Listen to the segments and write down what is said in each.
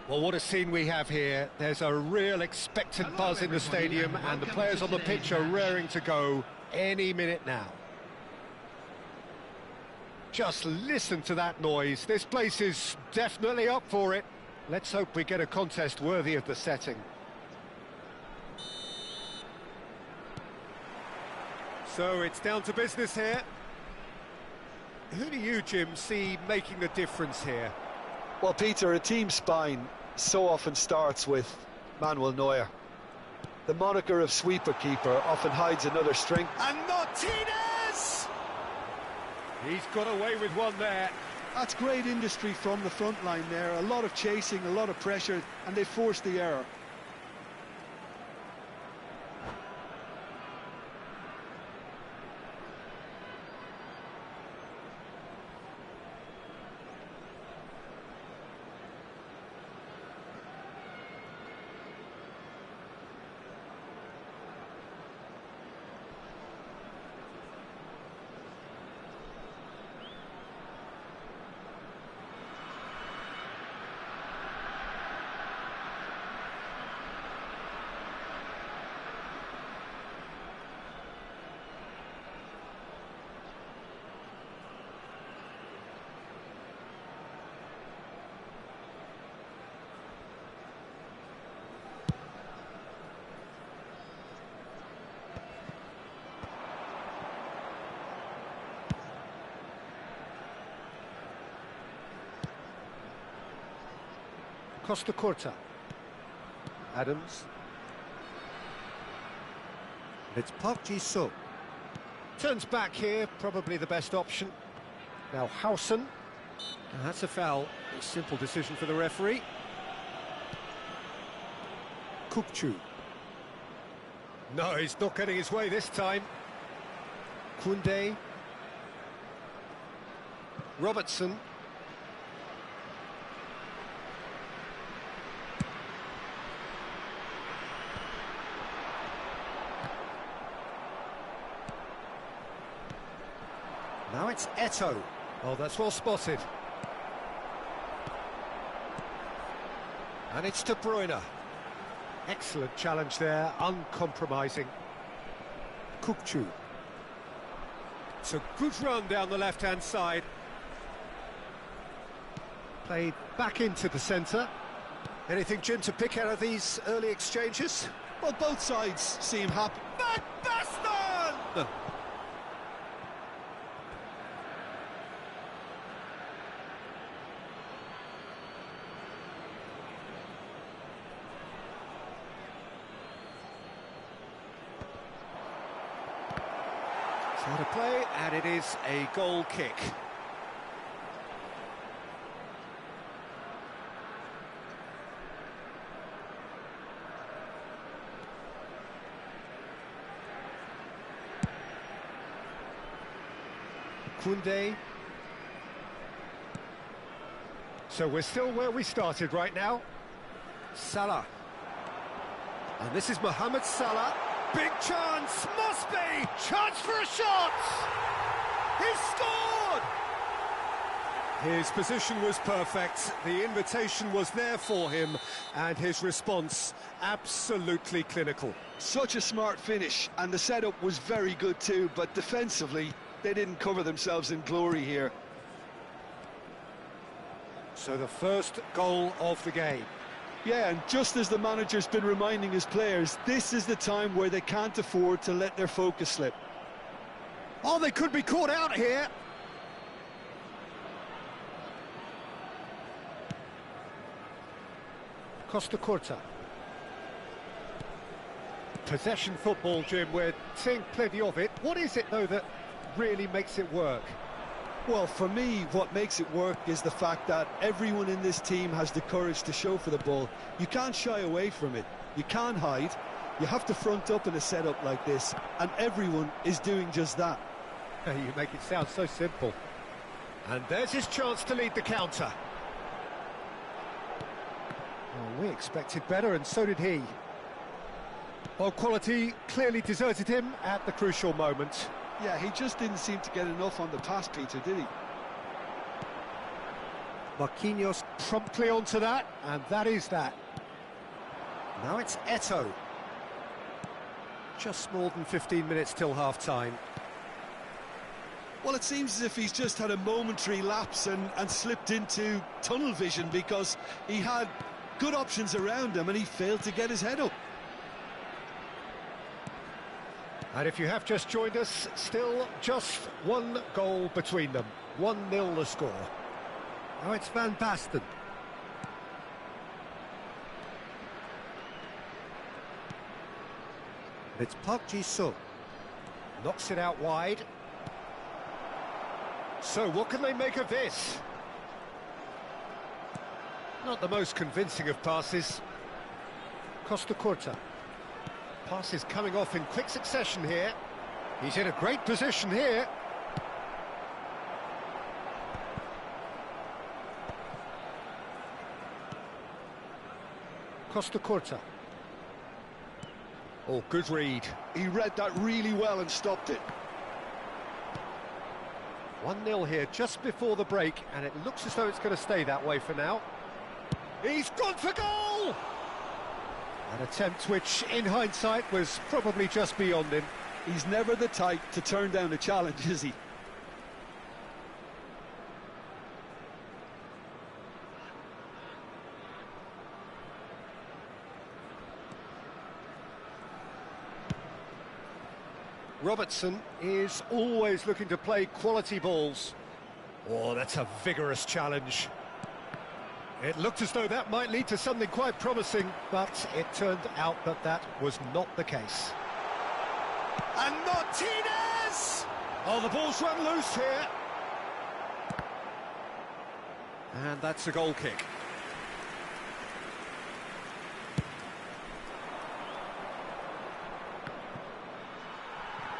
Well, what a scene we have here. There's a real expectant buzz in the stadium, and the players on the pitch are raring to go any minute now. Just listen to that noise. This place is definitely up for it. Let's hope we get a contest worthy of the setting. So it's down to business here. Who do you, Jim, see making the difference here? Well, Peter, a team spine so often starts with Manuel Neuer. The moniker of sweeper keeper often hides another strength. And Martinez! He's got away with one there. That's great industry from the front line there. A lot of chasing, a lot of pressure, and they forced the error. Costa Curta. Adams. It's Park Ji-soo. Turns back here, probably the best option. Now Howson. And that's a foul. A simple decision for the referee. Cupu. No, he's not getting his way this time. Koundé. Robertson. Now it's Eto'o. Oh, that's well spotted. And it's De Bruyne. Excellent challenge there, uncompromising. Cupu. It's a good run down the left-hand side. Played back into the centre. Anything, Jim, to pick out of these early exchanges? Well, both sides seem happy. Van Basten! Out of play, and it is a goal kick. Koundé. So we're still where we started right now. Salah. And this is Mohamed Salah. Big chance, must be! Chance for a shot! He's scored! His position was perfect, the invitation was there for him, and his response absolutely clinical. Such a smart finish, and the setup was very good too, but defensively, they didn't cover themselves in glory here. So the first goal of the game. Yeah, and just as the manager's been reminding his players, this is the time where they can't afford to let their focus slip. Oh, they could be caught out here. Costa Curta. Possession football, Jim, we're seeing plenty of it. What is it, though, that really makes it work? Well, for me, what makes it work is the fact that everyone in this team has the courage to show for the ball. You can't shy away from it. You can't hide. You have to front up in a setup like this, and everyone is doing just that. You make it sound so simple. And there's his chance to lead the counter. Well, we expected better, and so did he. Well, quality clearly deserted him at the crucial moment. Yeah, he just didn't seem to get enough on the pass, Peter, did he? Marquinhos promptly onto that, and that is that. Now it's Eto'o. Just more than 15 minutes till half-time. Well, it seems as if he's just had a momentary lapse and slipped into tunnel vision, because he had good options around him and he failed to get his head up. And if you have just joined us, still just one goal between them. 1-0 the score. Now it's Van Basten. It's Park Ji-sung. Knocks it out wide. So what can they make of this? Not the most convincing of passes. Costa Curta. Passes coming off in quick succession here. He's in a great position here. Costa Curta. Oh, good read. He read that really well and stopped it. 1-0 here just before the break, and it looks as though it's going to stay that way for now. He's gone for goal! An attempt which, in hindsight, was probably just beyond him. He's never the type to turn down a challenge, is he? Robertson is always looking to play quality balls. Oh, that's a vigorous challenge. It looked as though that might lead to something quite promising, but it turned out that that was not the case. And Martinez! Oh, the ball's run loose here. And that's a goal kick.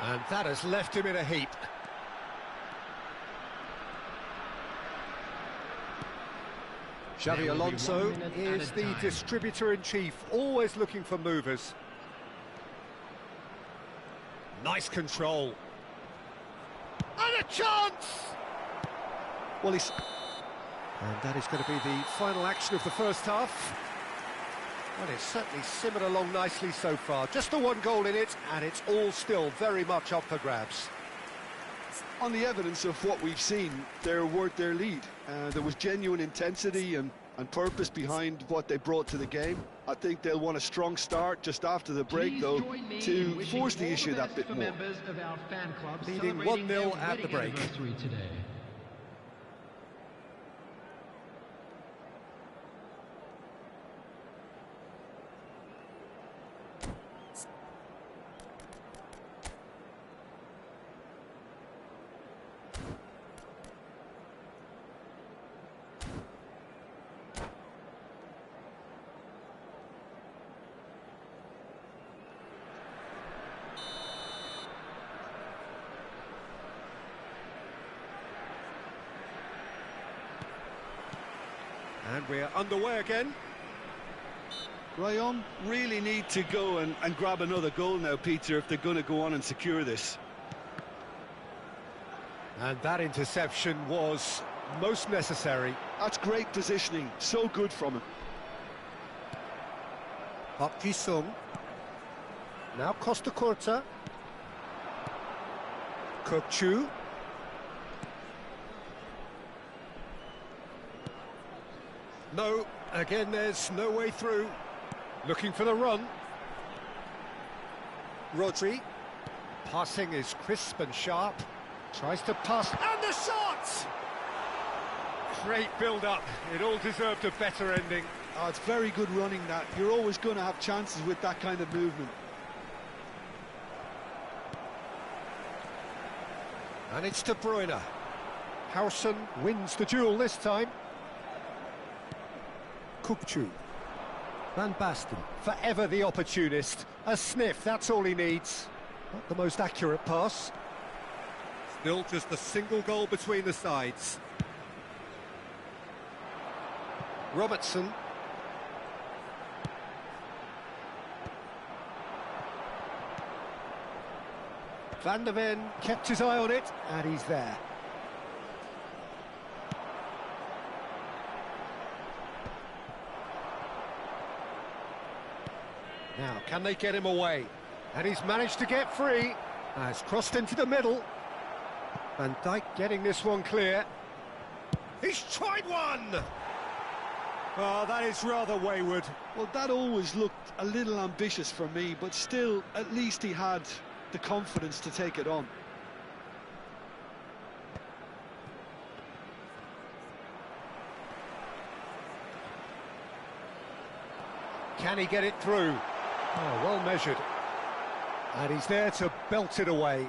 And that has left him in a heap. Xavi Alonso is the distributor-in-chief, always looking for movers. Nice control. And a chance! Well, he's... And that is going to be the final action of the first half. Well, it's certainly simmered along nicely so far. Just the one goal in it, and it's all still very much up for grabs. On the evidence of what we've seen, they're worth their lead. There was genuine intensity and purpose behind what they brought to the game. I think they'll want a strong start just after the break, though, to force the issue that bit more. Leading 1-0 at the break. And we're underway again. Ryan really need to go and grab another goal now, Peter, if they're going to go on and secure this. And that interception was most necessary. That's great positioning, so good from him. Park Ji-sung. Now Costa Curta. Kuk-chu. No, again there's no way through. Looking for the run. Rodri. Passing is crisp and sharp. Tries to pass, and the shot! Great build-up. It all deserved a better ending. Oh, it's very good running, that. You're always going to have chances with that kind of movement. And it's De Bruyne. Howson wins the duel this time. Cupu. Van Basten, forever the opportunist. A sniff, that's all he needs. Not the most accurate pass. Still just a single goal between the sides. Robertson. Van der Ven kept his eye on it, and he's there. Now, can they get him away? And he's managed to get free. Has crossed into the middle. Van Dijk getting this one clear. He's tried one! Oh, that is rather wayward. Well, that always looked a little ambitious for me, but still, at least he had the confidence to take it on. Can he get it through? Oh, well measured. And he's there to belt it away.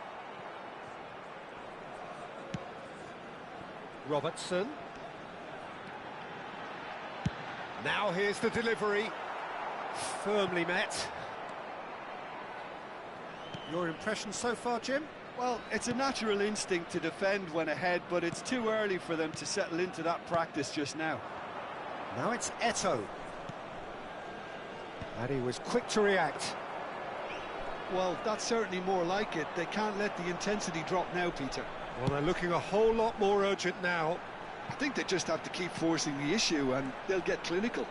Robertson. Now here's the delivery. Firmly met. Your impression so far, Jim? Well, it's a natural instinct to defend when ahead, but it's too early for them to settle into that practice just now. Now it's Eto'o. And he was quick to react. Well, that's certainly more like it. They can't let the intensity drop now, Peter. Well, they're looking a whole lot more urgent now. I think they just have to keep forcing the issue and they'll get clinical.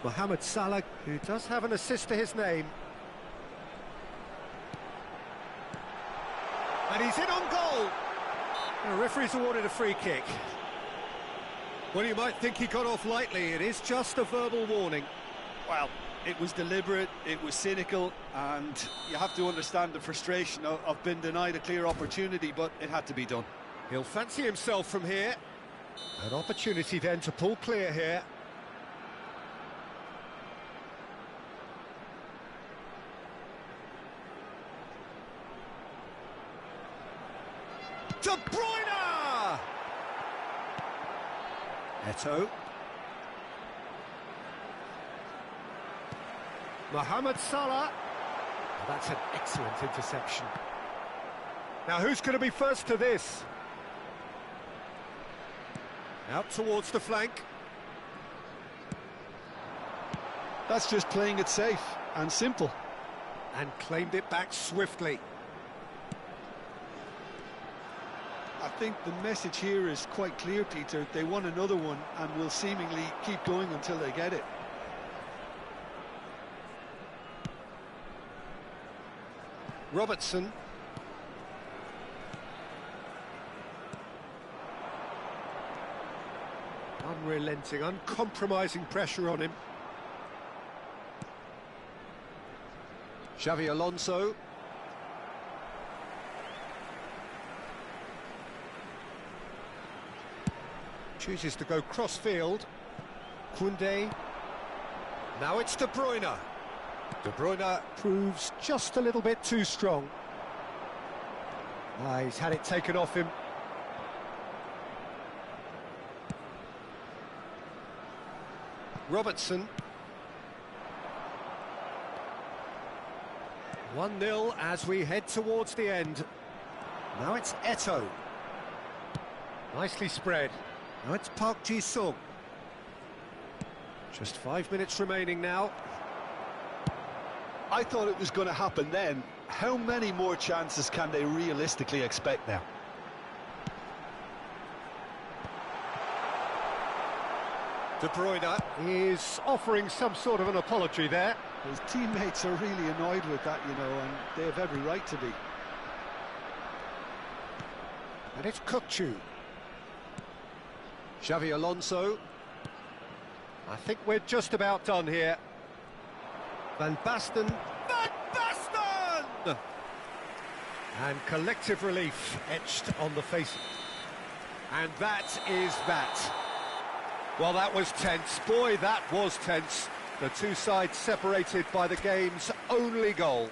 Mohamed Salah, who does have an assist to his name. And he's in on goal. The referee's awarded a free kick. Well, you might think he got off lightly. It is just a verbal warning. Well, it was deliberate, it was cynical, and you have to understand the frustration of being denied a clear opportunity, but it had to be done. He'll fancy himself from here. An opportunity then to pull clear here. De Bruyne! Eto'o. Mohamed Salah. That's an excellent interception. Now who's going to be first to this? Out towards the flank. That's just playing it safe and simple. And claimed it back swiftly. I think the message here is quite clear, Peter. They want another one and will seemingly keep going until they get it. Robertson. Unrelenting, uncompromising pressure on him. Xavi Alonso. Chooses to go cross-field. Koundé. Now it's De Bruyne. De Bruyne proves just a little bit too strong. He's had it taken off him. Robertson. 1-0 as we head towards the end. Now it's Eto'o. Nicely spread. Now it's Park Ji-sung. Just 5 minutes remaining now. I thought it was going to happen then. How many more chances can they realistically expect now? De Bruyne is offering some sort of an apology there. His teammates are really annoyed with that, you know, and they have every right to be. And it's Cupu. Xavi Alonso. I think we're just about done here. Van Basten. Van Basten! And collective relief etched on the face. And that is that. Well, that was tense. Boy, that was tense. The two sides separated by the game's only goal.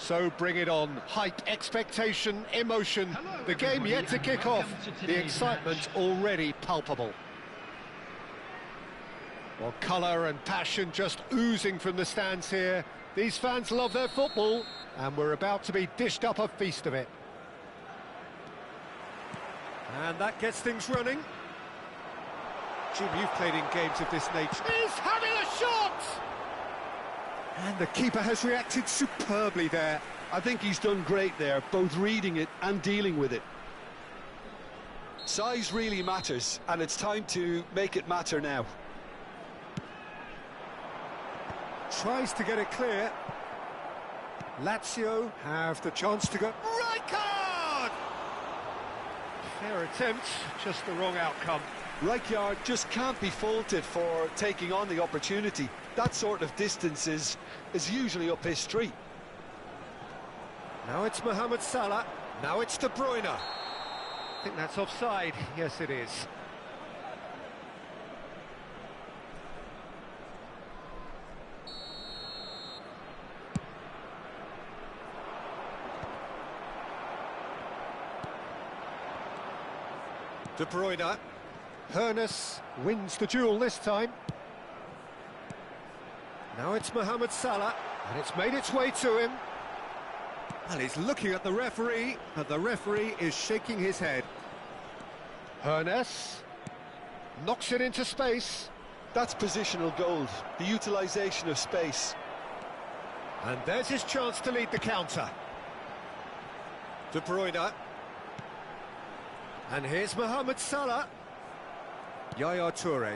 So bring it on. Hype, expectation, emotion. The game yet to kick off. The excitement already palpable. Well, colour and passion just oozing from the stands here. These fans love their football, and we're about to be dished up a feast of it. And that gets things running. Jim, you've played in games of this nature. He's having a shot! And the keeper has reacted superbly there. I think he's done great there, both reading it and dealing with it. Size really matters, and it's time to make it matter now. Tries to get it clear. Lazio have the chance to go. Right card! Fair attempt, just the wrong outcome. Rijkaard just can't be faulted for taking on the opportunity. That sort of distance is usually up his street. Now it's Mohamed Salah. Now it's De Bruyne. I think that's offside. Yes, it is. De Bruyne. Hoeneß wins the duel this time. Now it's Mohamed Salah, and it's made its way to him. And he's looking at the referee, and the referee is shaking his head. Hoeneß knocks it into space. That's positional gold, the utilisation of space. And there's his chance to lead the counter. De Bruyne. And here's Mohamed Salah. Yaya Toure.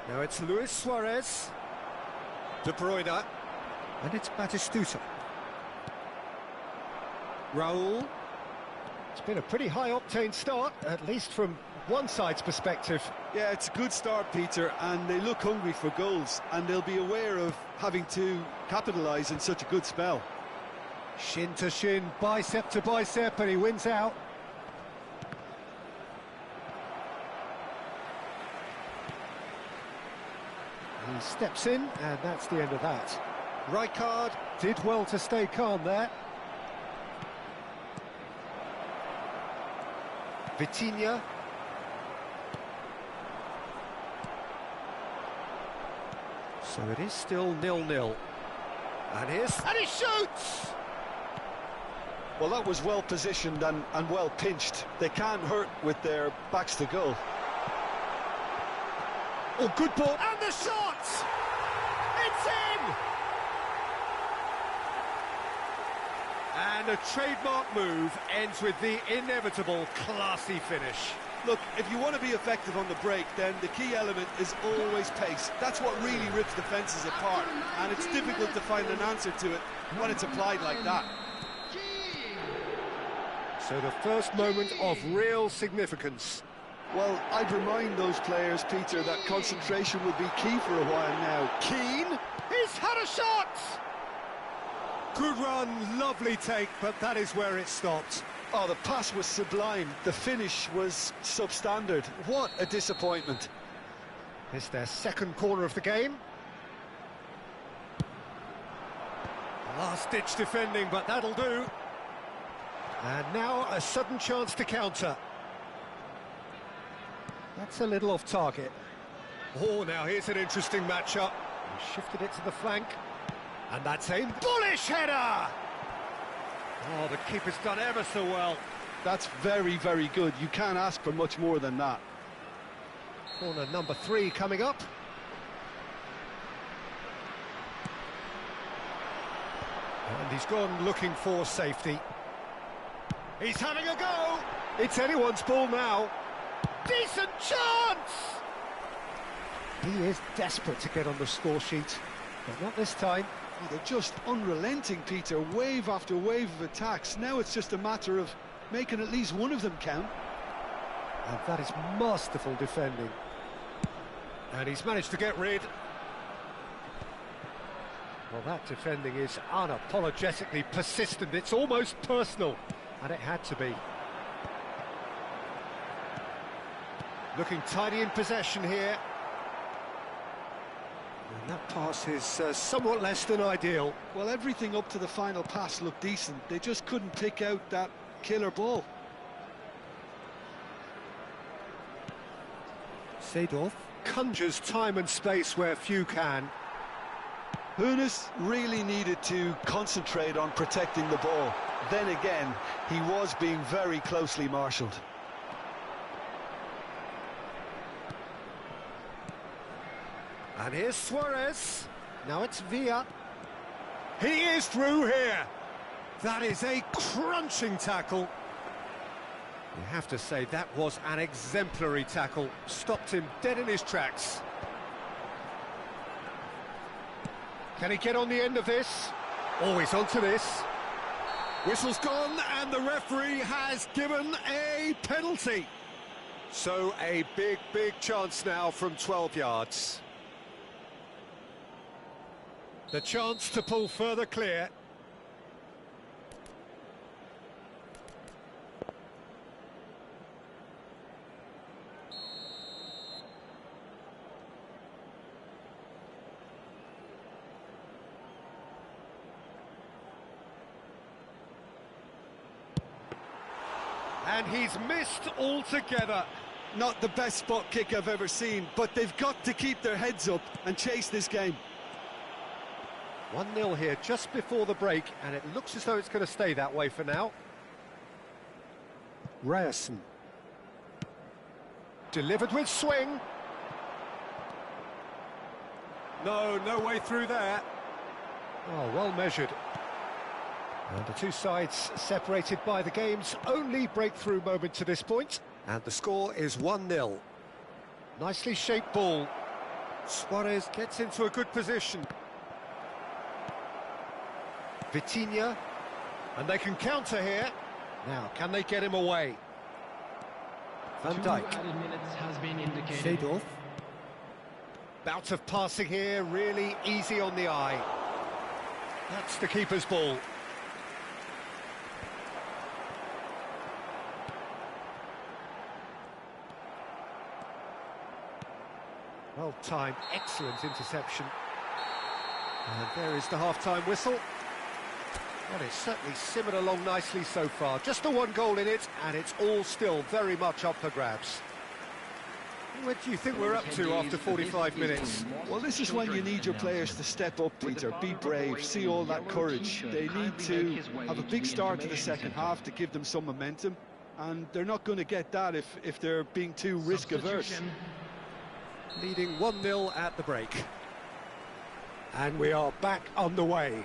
Now it's Luis Suarez. De Bruyne. And it's Batistuta. Raul. It's been a pretty high-octane start, at least from one side's perspective. Yeah, it's a good start, Peter, and they look hungry for goals, and they'll be aware of having to capitalise in such a good spell. Shin to shin, bicep to bicep, and he wins out. He steps in, and that's the end of that. Rijkaard did well to stay calm there. Vitinha. So it is still 0-0. And he shoots! Well, that was well positioned and well pinched. They can't hurt with their backs to goal. Oh, good ball. And the shot! It's in! And a trademark move ends with the inevitable classy finish. Look, if you want to be effective on the break, then the key element is always pace. That's what really rips defences apart, and it's difficult to find an answer to it when it's applied like that. So the first moment of real significance. Well, I'd remind those players, Peter, that concentration will be key for a while now. Keane, he's had a shot! Good run, lovely take, but that is where it stopped. Oh, the pass was sublime. The finish was substandard. What a disappointment. It's their second corner of the game. Last-ditch defending, but that'll do. And now a sudden chance to counter. That's a little off target. Oh, now here's an interesting matchup. He shifted it to the flank. And that's a bullish header! Oh, the keeper's done ever so well. That's very, very good. You can't ask for much more than that. Corner number 3 coming up. And he's gone looking for safety. He's having a go! It's anyone's ball now. Decent chance! He is desperate to get on the score sheet, but not this time. Oh, they're just unrelenting, Peter. Wave after wave of attacks. Now it's just a matter of making at least one of them count. And that is masterful defending. And he's managed to get rid. Well, that defending is unapologetically persistent. It's almost personal. And it had to be. Looking tidy in possession here. And that pass is somewhat less than ideal. Well, everything up to the final pass looked decent. They just couldn't pick out that killer ball. Seedorf conjures time and space where few can. Hoeneß really needed to concentrate on protecting the ball. Then again, he was being very closely marshalled. And here's Suarez. Now it's Villa. He is through here. That is a crunching tackle. You have to say that was an exemplary tackle. Stopped him dead in his tracks. Can he get on the end of this? Oh, he's onto this. Whistle's gone and the referee has given a penalty. So a big chance now from 12 yards. The chance to pull further clear. And he's missed altogether. Not the best spot kick I've ever seen, but they've got to keep their heads up and chase this game. 1-0 here just before the break, and it looks as though it's going to stay that way for now. Ryerson. Delivered with swing. No way through there. Oh, well measured. And the two sides separated by the game's only breakthrough moment to this point. And the score is 1-0. Nicely shaped ball. Suarez gets into a good position. Vitinha, and they can counter here. Now, can they get him away? Van Dijk. Seedorf. Bout of passing here, really easy on the eye. That's the keeper's ball. Well timed, excellent interception. And there is the half-time whistle. Well, it's certainly simmered along nicely so far. Just the one goal in it, and it's all still very much up for grabs. What do you think we're up to after 45 minutes? Well, this is when you need your players to step up, Peter. Be brave, see all that courage. They need to have a big start to the second half to give them some momentum, and they're not going to get that if they're being too risk-averse. Leading 1-0 at the break. And we are back on the way.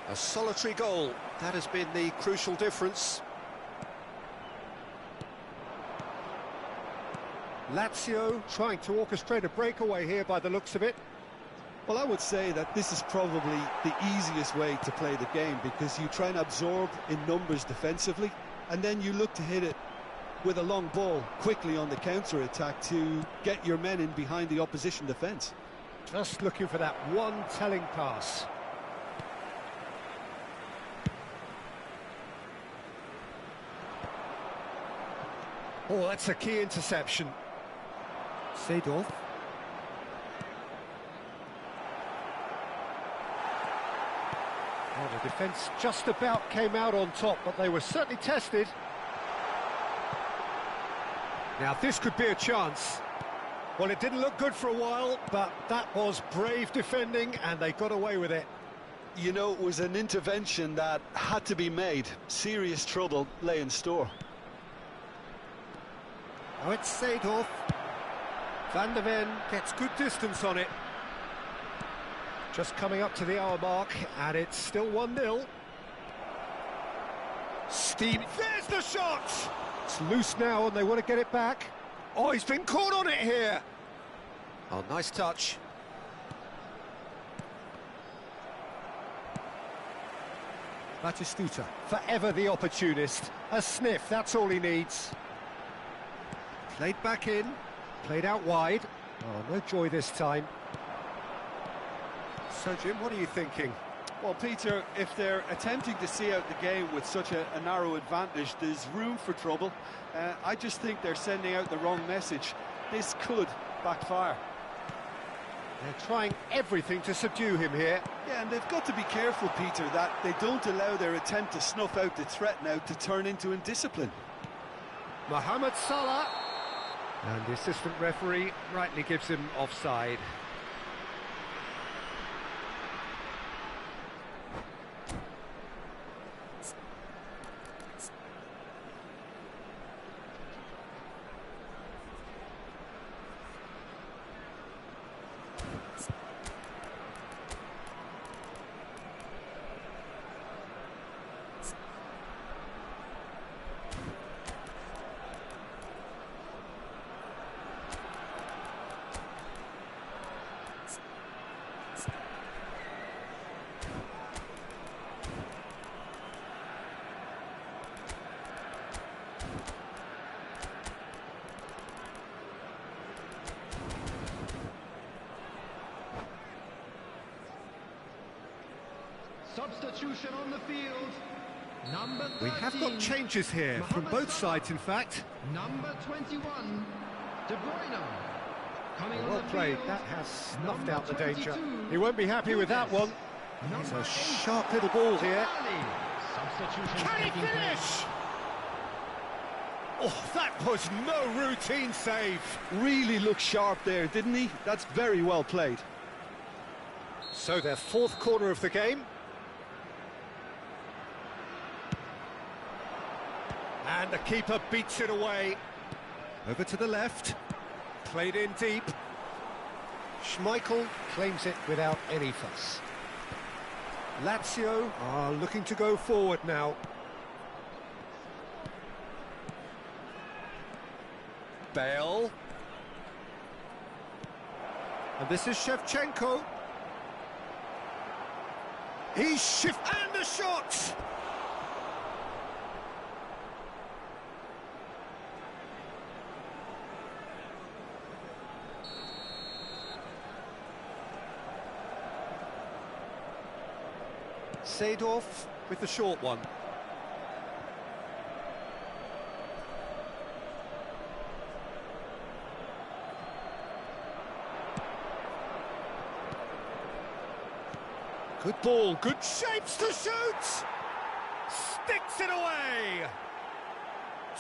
A solitary goal, that has been the crucial difference. Lazio trying to orchestrate a breakaway here by the looks of it. Well, I would say that this is probably the easiest way to play the game, because you try and absorb in numbers defensively, and then you look to hit it with a long ball quickly on the counter-attack to get your men in behind the opposition defence. Just looking for that one telling pass. Oh, that's a key interception. Seedorf. Well, the defence just about came out on top, but they were certainly tested. Now, this could be a chance. Well, it didn't look good for a while, but that was brave defending, and they got away with it. You know, it was an intervention that had to be made. Serious trouble lay in store. Now it's Seedorf. Van der Ven gets good distance on it. Just coming up to the hour mark, and it's still 1-0. Steam. There's the shot! It's loose now, and they want to get it back. Oh, he's been caught on it here. Oh, nice touch. Batistuta, forever the opportunist. A sniff, that's all he needs. Played back in, played out wide. Oh, no joy this time. So, Jim, what are you thinking? Well, Peter, if they're attempting to see out the game with such a narrow advantage, there's room for trouble. I just think they're sending out the wrong message. This could backfire. They're trying everything to subdue him here. Yeah, and they've got to be careful, Peter, that they don't allow their attempt to snuff out the threat now to turn into indiscipline. Mohamed Salah. And the assistant referee rightly gives him offside. Substitution on the field. Number 13, We have got changes here, from both sides in fact. Number 21, De Bruyne. Coming Well on the played, field, that has snuffed number out the danger. 22, He won't be happy with that one. It's a sharp little ball here. Substitution Can he taking finish? place. Oh, that was no routine save. Really looked sharp there, didn't he? That's very well played. So their fourth corner of the game. And the keeper beats it away. Over to the left. Played in deep. Schmeichel claims it without any fuss. Lazio are looking to go forward now. Bale. And this is Shevchenko. He's and the shot! Seedorf with the short one. Good ball, good shapes to shoot! Sticks it away!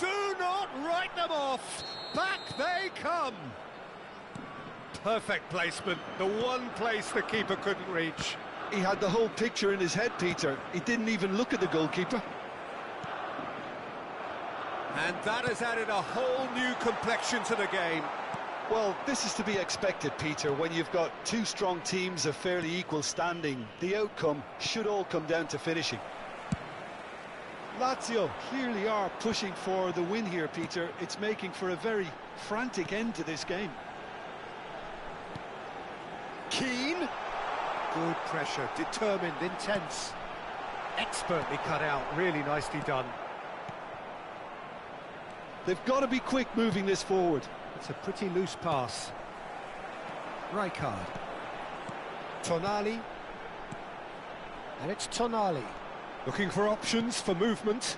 Do not write them off! Back they come! Perfect placement, the one place the keeper couldn't reach. He had the whole picture in his head, Peter. He didn't even look at the goalkeeper. And that has added a whole new complexion to the game. Well, this is to be expected, Peter. When you've got two strong teams of fairly equal standing, the outcome should all come down to finishing. Lazio clearly are pushing for the win here, Peter. It's making for a very frantic end to this game. Keane. Good pressure, determined, intense. Expertly cut out, really nicely done. They've got to be quick moving this forward. It's a pretty loose pass. Rijkaard. Tonali. And it's Tonali. Looking for options for movement.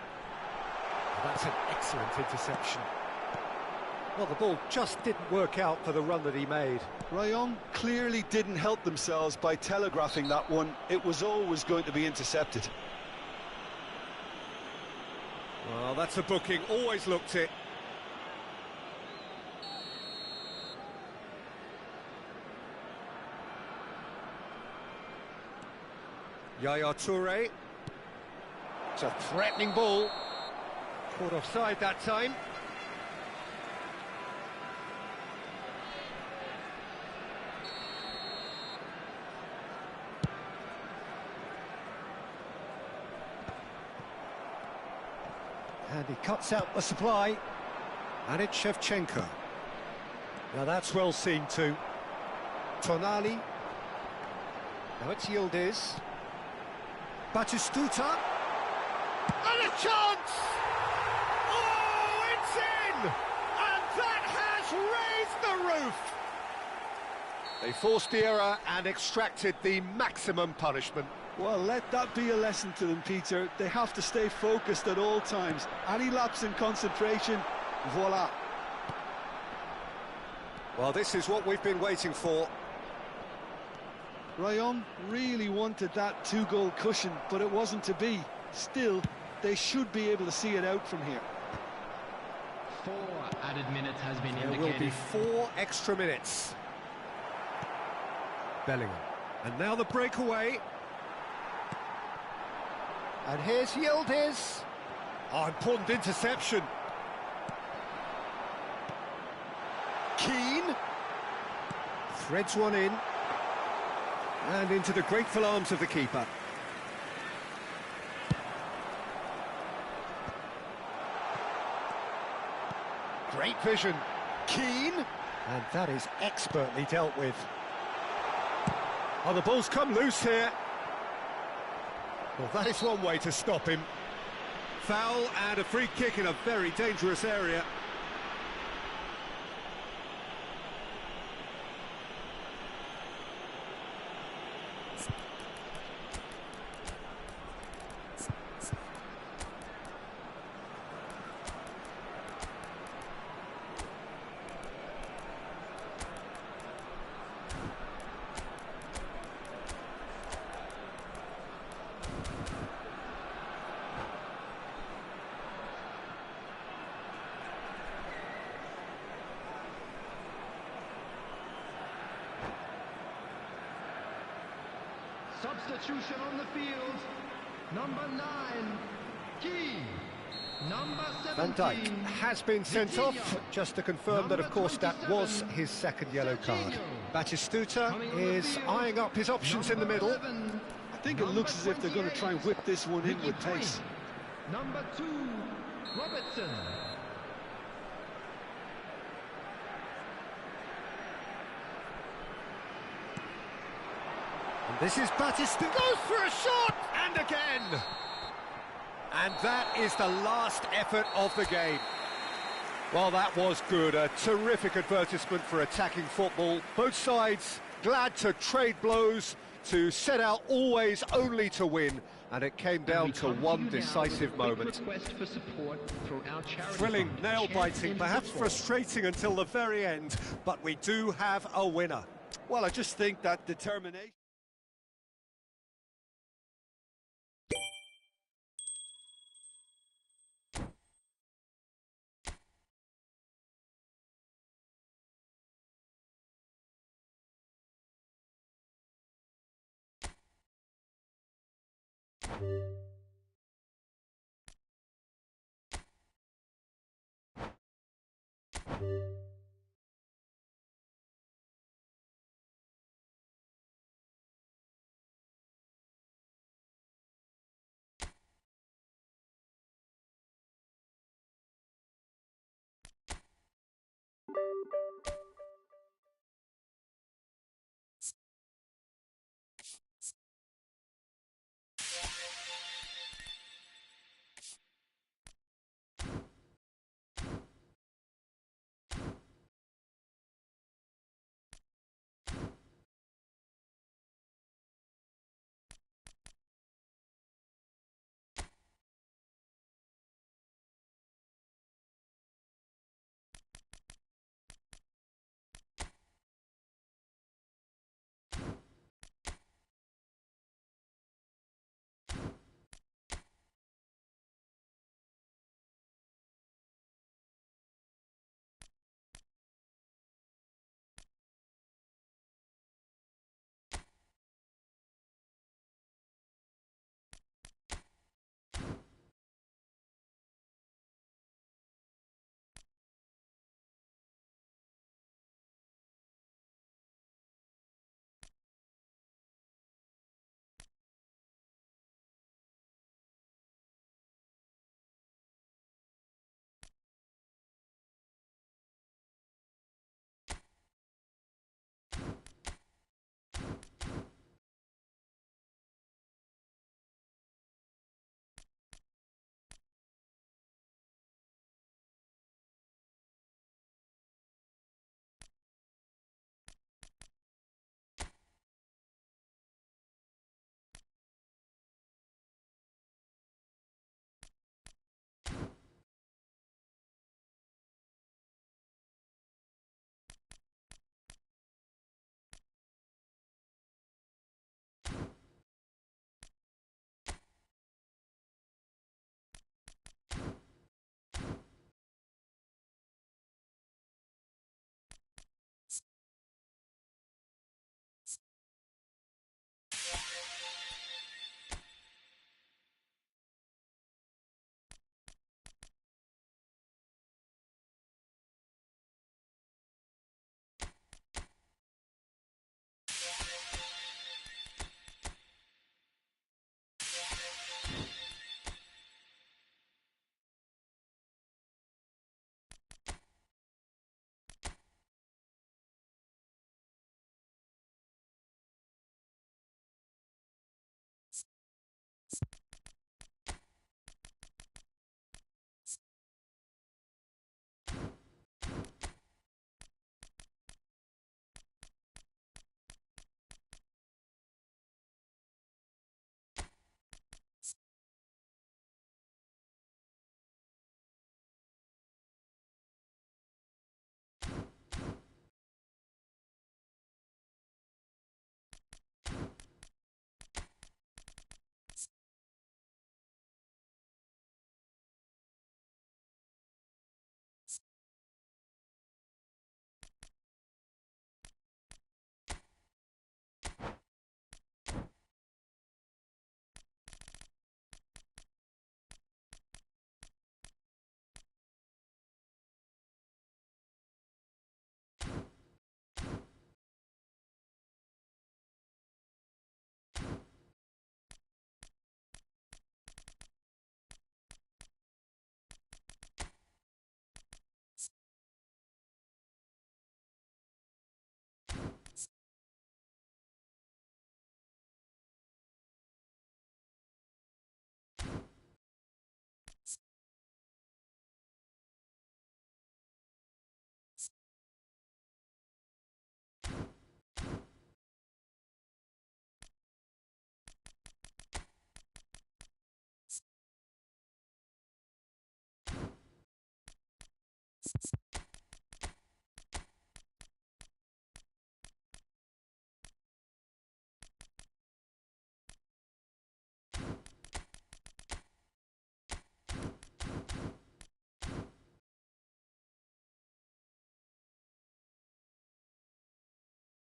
That's an excellent interception. Well, the ball just didn't work out for the run that he made. Rayon clearly didn't help themselves by telegraphing that one. It was always going to be intercepted. Well, that's a booking, always looked it. Yaya Toure. It's a threatening ball. Caught offside that time. And he cuts out the supply. And it's Shevchenko. Now that's well seen too. Tonali. Now it's Yildiz. Batistuta. And a chance! Oh, it's in! And that has raised the roof! They forced the error and extracted the maximum punishment. Well, let that be a lesson to them, Peter. They have to stay focused at all times. Any lapse in concentration, voila. Well, this is what we've been waiting for. Ryan really wanted that two-goal cushion, but it wasn't to be. Still, they should be able to see it out from here. 4 added minutes has been There indicated. will be 4 extra minutes. Bellingham. And now the breakaway. And here's Yildiz. Oh, important interception. Keane. Threads one in. And into the grateful arms of the keeper. Great vision. Keane. And that is expertly dealt with. Oh, the ball's come loose here. Well, that is one way to stop him. Foul and a free kick in a very dangerous area. Substitution on the field. Number 9, Key. Number 17. Van Dijk has been sent off, just to confirm that, of course, that was his second yellow card. Batistuta is eyeing up his options in the middle. I think it looks as if they're going to try and whip this one in with pace. Number 2, Robertson. And this is Batistuta. Goes for a shot! And again! And that is the last effort of the game. Well, that was good. A terrific advertisement for attacking football. Both sides glad to trade blows, to set out always only to win. And it came down to one decisive moment. Thrilling, nail-biting, perhaps frustrating until the very end. But we do have a winner. Well, I just think that determination...